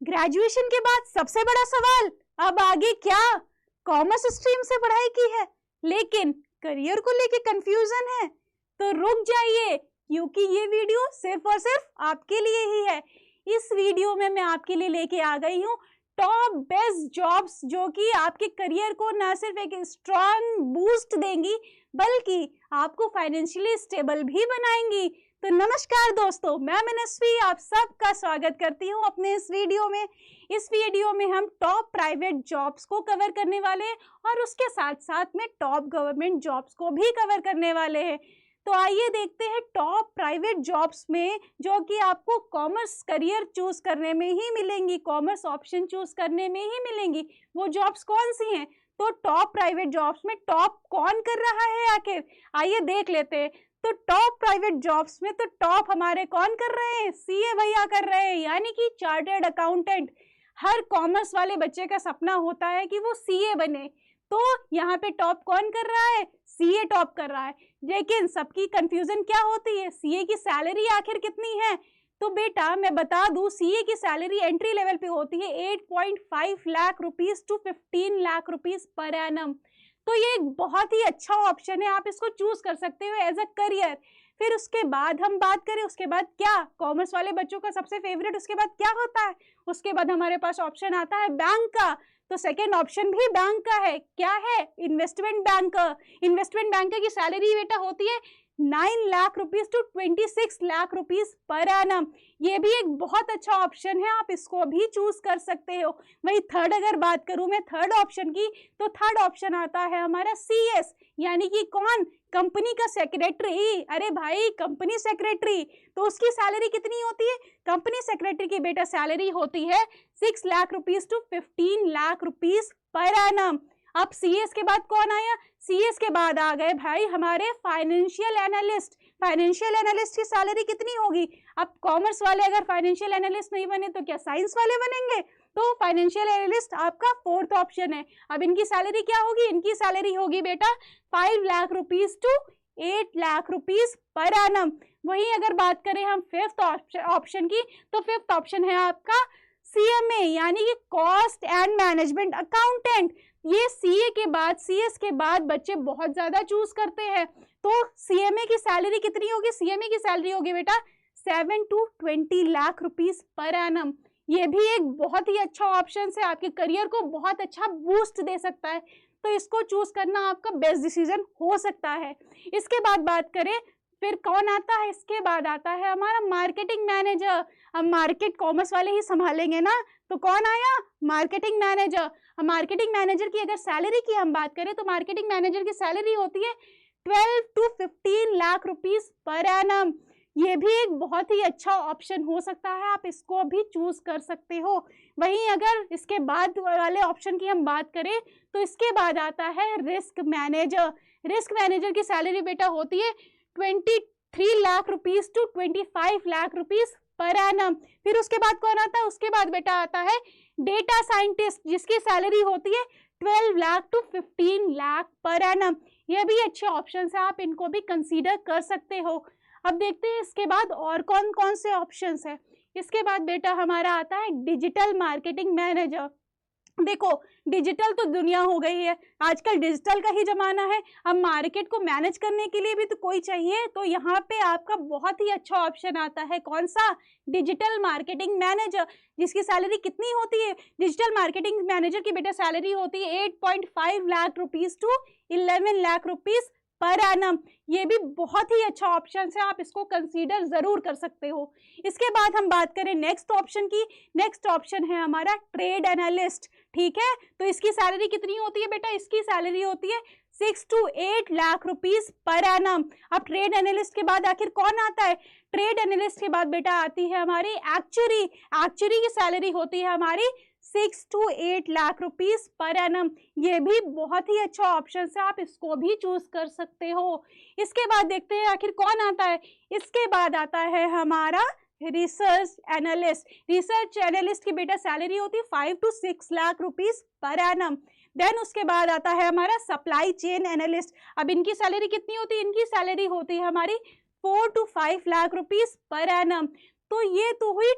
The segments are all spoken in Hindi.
ग्रेजुएशन के बाद सबसे बड़ा सवाल, अब आगे क्या? कॉमर्स स्ट्रीम से पढ़ाई की है लेकिन करियर को लेके कंफ्यूजन है, तो रुक जाइए क्योंकि ये वीडियो सिर्फ और सिर्फ आपके लिए ही है। इस वीडियो में मैं आपके लिए लेके आ गई हूँ टॉप बेस्ट जॉब्स जो कि आपके करियर को ना सिर्फ एक स्ट्रॉन्ग बूस्ट देंगी बल्कि आपको फाइनेंशियली स्टेबल भी बनाएंगी। तो नमस्कार दोस्तों, मैं मनस्वी आप सबका स्वागत करती हूँ अपने इस वीडियो में। इस वीडियो में हम टॉप प्राइवेट जॉब्स को कवर करने वाले हैं और उसके साथ साथ में टॉप गवर्नमेंट जॉब्स को भी कवर करने वाले हैं। तो आइए देखते हैं टॉप प्राइवेट जॉब्स में जो कि आपको कॉमर्स करियर चूज करने में ही मिलेंगी, कॉमर्स ऑप्शन चूज करने में ही मिलेंगी। वो जॉब्स कौन सी हैं? तो टॉप प्राइवेट जॉब्स में टॉप कौन कर रहा है आखिर, आइए देख लेते हैं। तो टॉप प्राइवेट जॉब्स में तो टॉप हमारे कौन कर रहे हैं? सीए भैया कर रहे हैं, यानी कि चार्टर्ड अकाउंटेंट। हर कॉमर्स वाले बच्चे का सपना होता है कि वो सीए बने, तो यहाँ पे टॉप कौन कर रहा है? सीए टॉप कर रहा है। लेकिन सबकी कंफ्यूजन क्या होती है, सीए की सैलरी आखिर कितनी है? तो बेटा मैं बता दूं, सीए की सैलरी एंट्री लेवल पे होती है 8.5 lakh rupees to 15 lakh rupees per annum. तो ये एक बहुत ही अच्छा ऑप्शन है, आप इसको चूज कर सकते हो एज अ करियर। फिर उसके बाद हम बात करें, उसके बाद क्या कॉमर्स वाले बच्चों का सबसे फेवरेट उसके बाद क्या होता है? उसके बाद हमारे पास ऑप्शन आता है बैंक का। तो सेकेंड ऑप्शन भी बैंक का है। क्या है? Investment banker. इन्वेस्टमेंट बैंकर की सैलरी बेटा होती है 9 lakh rupees to 26 lakh rupees per annum. ये भी एक बहुत अच्छा ऑप्शन है, आप इसको भी चूज कर सकते हो। वही थर्ड अगर बात करूं मैं थर्ड ऑप्शन की, तो थर्ड ऑप्शन आता है हमारा सीएस, यानी कि कौन? कंपनी का सेक्रेटरी। अरे भाई कंपनी सेक्रेटरी, तो उसकी सैलरी कितनी होती है? कंपनी सेक्रेटरी की बेटा सैलरी होती है 6 lakh rupees to 15 lakh rupees per annum. अब सीएस के बाद कौन आया? सीएस के बाद आ गए भाई हमारे फाइनेंशियल एनालिस्ट। फाइनेंशियल एनालिस्ट की सैलरी कितनी होगी? अब कॉमर्स वाले अगर फाइनेंशियल एनालिस्ट नहीं बने तो क्या साइंस वाले बनेंगे? तो फाइनेंशियल एनालिस्ट आपका फोर्थ ऑप्शन है। अब इनकी सैलरी क्या होगी? इनकी सैलरी होगी बेटा 5 lakh rupees to 8 lakh rupees per annum. वहीं अगर बात करें हम फिफ्थ ऑप्शन की, तो फिफ्थ ऑप्शन है आपका सीएमए, यानी कि कॉस्ट एंड मैनेजमेंट अकाउंटेंट। ये सीए के बाद, सीएस के बाद बच्चे बहुत ज्यादा चूज करते हैं। तो सीएमए की सैलरी कितनी होगी? सीएमए की सैलरी होगी बेटा 7 to 20 lakh rupees per annum. ये भी एक बहुत ही अच्छा ऑप्शन है, आपके करियर को बहुत अच्छा बूस्ट दे सकता है। तो इसको चूज करना आपका बेस्ट डिसीजन हो सकता है। इसके बाद बात करें फिर कौन आता है? इसके बाद आता है हमारा मार्केटिंग मैनेजर। अब मार्केट कॉमर्स वाले ही संभालेंगे ना, तो कौन आया? Marketing manager. मार्केटिंग मैनेजर की अगर सैलरी की हम बात करें तो मार्केटिंग मैनेजर की सैलरी होती है 12 to 15 lakh rupees per annum. ये भी एक बहुत ही अच्छा ऑप्शन हो सकता है, आप इसको भी चूज कर सकते हो। वहीं अगर इसके बाद वाले ऑप्शन की हम बात करें तो इसके बाद आता है रिस्क मैनेजर। रिस्क मैनेजर की सैलरी बेटा होती है 23 lakh rupees to 25 lakh rupees per annum. फिर उसके बाद कौन आता है? उसके बाद बेटा आता है डेटा साइंटिस्ट, जिसकी सैलरी होती है 12 लाख टू 15 लाख पर एनम। ये भी अच्छे ऑप्शन है, आप इनको भी कंसीडर कर सकते हो। अब देखते हैं इसके बाद और कौन कौन से ऑप्शंस है। इसके बाद बेटा हमारा आता है डिजिटल मार्केटिंग मैनेजर। देखो डिजिटल तो दुनिया हो गई है, आजकल डिजिटल का ही जमाना है। अब मार्केट को मैनेज करने के लिए भी तो कोई चाहिए, तो यहाँ पे आपका बहुत ही अच्छा ऑप्शन आता है। कौन सा? डिजिटल मार्केटिंग मैनेजर, जिसकी सैलरी कितनी होती है? डिजिटल मार्केटिंग मैनेजर की बेटा सैलरी होती है 8.5 lakh rupees to 11 lakh rupees per annum. ये भी बहुत ही अच्छा ऑप्शन है, आप इसको कंसीडर जरूर कर सकते हो। इसके बाद हम बात करें नेक्स्ट ऑप्शन की। नेक्स्ट ऑप्शन है हमारा ट्रेड एनालिस्ट। ठीक है, तो इसकी सैलरी कितनी होती है बेटा? इसकी सैलरी होती है 6 to 8 lakh rupees per annum. अब ट्रेड एनालिस्ट के बाद आखिर कौन आता है? ट्रेड एनालिस्ट के बाद बेटा आती है हमारी एक्चुअरी। एक्चुअरी की सैलरी होती है हमारी 6 to 8 lakh rupees per annum. ये भी बहुत ही अच्छा ऑप्शन है, आप इसको भी चूज कर सकते हो। इसके बाद देखते हैं आखिर कौन आता है। इसके बाद आता है हमारा रिसर्च एनालिस्ट। रिसर्च एनालिस्ट की बेटा सैलरी होती है 5 to 6 lakh rupees per annum. Then उसके बाद आता है हमारा सप्लाई चेन एनालिस्ट। अब इनकी सैलरी कितनी होती है? इनकी सैलरी होती है हमारी 4 to 5 lakh rupees per annum. तो ये तो हुई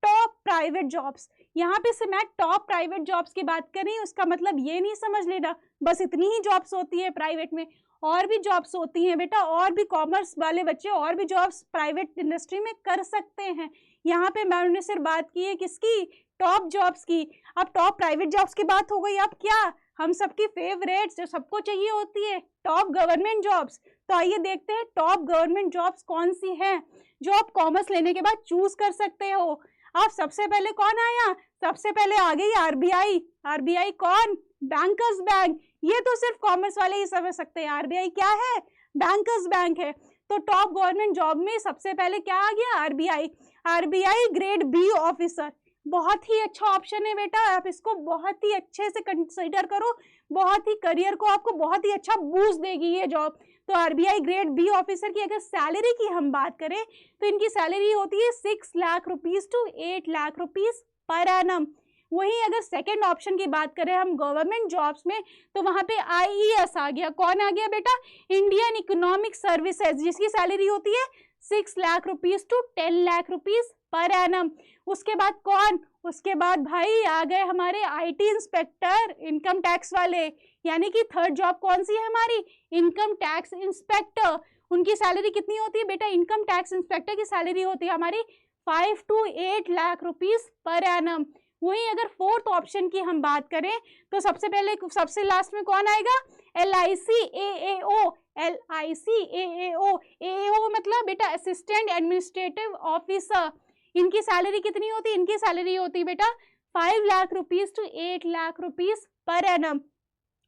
टॉप प्राइवेट जॉब्स। यहाँ पे से मैं टॉप प्राइवेट जॉब्स की बात कर रही हूँ, उसका मतलब ये नहीं समझ लेना बस इतनी ही जॉब्स होती है प्राइवेट में, और भी जॉब्स होती हैं बेटा, और भी कॉमर्स वाले बच्चे और भी जॉब्स प्राइवेट इंडस्ट्री में कर सकते हैं। यहाँ पे मैंने सिर्फ बात की है किसकी, टॉप जॉब्स की। अब टॉप प्राइवेट जॉब्स की बात हो गई, अब क्या हम सबकी फेवरेट्स जो सबको चाहिए होती है, टॉप गवर्नमेंट जॉब्स। तो आइए देखते हैं टॉप गवर्नमेंट जॉब्स कौन सी हैं जो आप कॉमर्स लेने के बाद चूज कर सकते हो। अब सबसे पहले कौन आया, सबसे पहले आ गई आरबीआई। आरबीआई कौन, बैंकर्स बैंक। ये तो सिर्फ कॉमर्स वाले ही समझ सकते हैं, आरबीआई क्या है, बैंकर्स बैंक है। तो टॉप गवर्नमेंट जॉब में सबसे पहले क्या आ गया, RBI. RBI grade B officer, बहुत ही अच्छा ऑप्शन है बेटा, आप इसको बहुत ही अच्छे से कंसीडर करो, बहुत ही करियर को आपको बहुत ही अच्छा बूस्ट देगी ये जॉब। तो आरबीआई ग्रेड बी ऑफिसर की अगर सैलरी की हम बात करें तो इनकी सैलरी होती है 6 lakh rupees to 8 lakh rupees per annum. वहीं अगर सेकंड ऑप्शन की बात करें हम गवर्नमेंट जॉब्स में, तो वहां पे आईईएस आ गया। कौन आ गया बेटा, इंडियन इकोनॉमिक सर्विसेज, जिसकी सैलरी होती है 6 lakh rupees to 10 lakh rupees per annum. उसके बाद कौन, उसके बाद भाई आ गए हमारे आईटी इंस्पेक्टर, इनकम टैक्स वाले, यानी कि थर्ड जॉब कौन सी है हमारी, इनकम टैक्स इंस्पेक्टर। उनकी सैलरी कितनी होती है बेटा, इनकम टैक्स इंस्पेक्टर की सैलरी होती है हमारी 5 to 8 lakh rupees per annum. वहीं अगर फोर्थ ऑप्शन की हम बात करें तो सबसे पहले सबसे लास्ट में कौन आएगा, LICAAO। LICAAO, AAO मतलब बेटा असिस्टेंट एडमिनिस्ट्रेटिव ऑफिसर। इनकी सैलरी कितनी होती है, इनकी सैलरी होती है बेटा 5 lakh rupees to 8 lakh rupees per annum.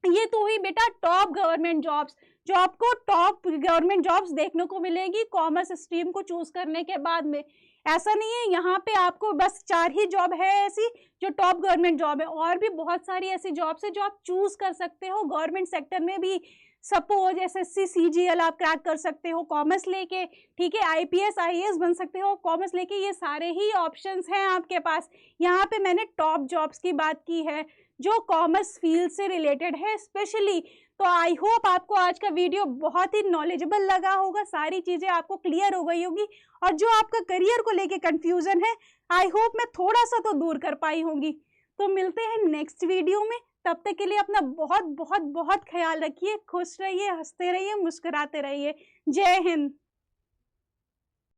ये तो हुई बेटा टॉप गवर्नमेंट जॉब्स, जो आपको टॉप गवर्नमेंट जॉब्स देखने को मिलेगी कॉमर्स स्ट्रीम को चूज करने के बाद में। ऐसा नहीं है यहाँ पे आपको बस 4 ही जॉब है ऐसी जो टॉप गवर्नमेंट जॉब है, और भी बहुत सारी ऐसी जॉब्स है जो आप चूज कर सकते हो गवर्नमेंट सेक्टर में भी। सपोज SSC CGL आप क्रैक कर सकते हो कॉमर्स लेके, ठीक है, IPS IAS बन सकते हो कॉमर्स लेके, ये सारे ही ऑप्शंस हैं आपके पास। यहाँ पे मैंने टॉप जॉब्स की बात की है जो कॉमर्स फील्ड से रिलेटेड है स्पेशली। तो आई होप आपको आज का वीडियो बहुत ही नॉलेजेबल लगा होगा, सारी चीजें आपको क्लियर हो गई होगी, और जो आपका करियर को लेके कंफ्यूजन है आई होप मैं थोड़ा सा तो दूर कर पाई होंगी। तो मिलते हैं नेक्स्ट वीडियो में, तब तक के लिए अपना बहुत बहुत बहुत ख्याल रखिए, खुश रहिए, हंसते रहिए, मुस्कुराते रहिए। जय हिंद।